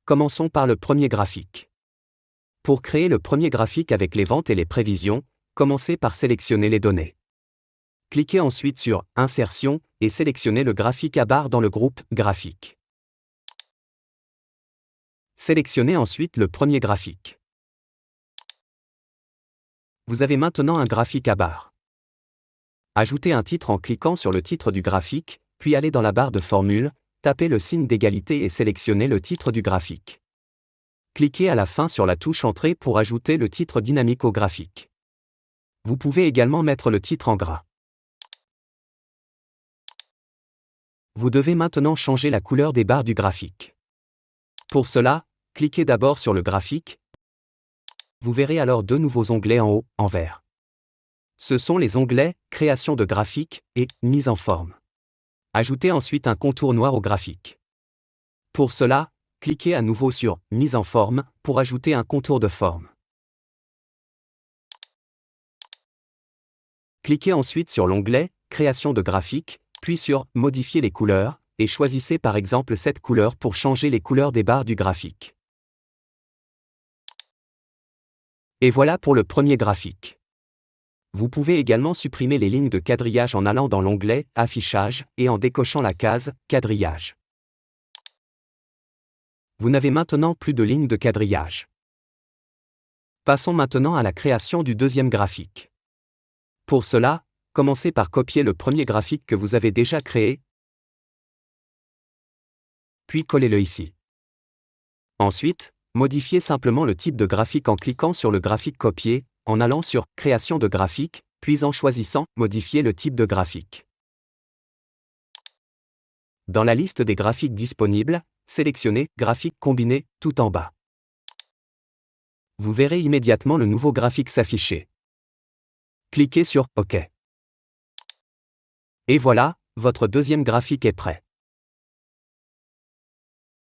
Commençons par le premier graphique. Pour créer le premier graphique avec les ventes et les prévisions, commencez par sélectionner les données. Cliquez ensuite sur « Insertion » et sélectionnez le graphique à barre dans le groupe « Graphique ». Sélectionnez ensuite le premier graphique. Vous avez maintenant un graphique à barre. Ajoutez un titre en cliquant sur le titre du graphique, puis allez dans la barre de formule, tapez le signe d'égalité et sélectionnez le titre du graphique. Cliquez à la fin sur la touche Entrée pour ajouter le titre dynamique au graphique. Vous pouvez également mettre le titre en gras. Vous devez maintenant changer la couleur des barres du graphique. Pour cela, cliquez d'abord sur le graphique. Vous verrez alors deux nouveaux onglets en haut, en vert. Ce sont les onglets « Création de graphique » et « Mise en forme ». Ajoutez ensuite un contour noir au graphique. Pour cela, cliquez à nouveau sur « Mise en forme » pour ajouter un contour de forme. Cliquez ensuite sur l'onglet « Création de graphique », puis sur « Modifier les couleurs » et choisissez par exemple cette couleur pour changer les couleurs des barres du graphique. Et voilà pour le premier graphique. Vous pouvez également supprimer les lignes de quadrillage en allant dans l'onglet « Affichage » et en décochant la case « Quadrillage ». Vous n'avez maintenant plus de lignes de quadrillage. Passons maintenant à la création du deuxième graphique. Pour cela, commencez par copier le premier graphique que vous avez déjà créé, puis collez-le ici. Ensuite, modifiez simplement le type de graphique en cliquant sur le graphique copié, en allant sur « Création de graphique », puis en choisissant « Modifier le type de graphique ». Dans la liste des graphiques disponibles, sélectionnez « Graphique combiné » tout en bas. Vous verrez immédiatement le nouveau graphique s'afficher. Cliquez sur « OK ». Et voilà, votre deuxième graphique est prêt.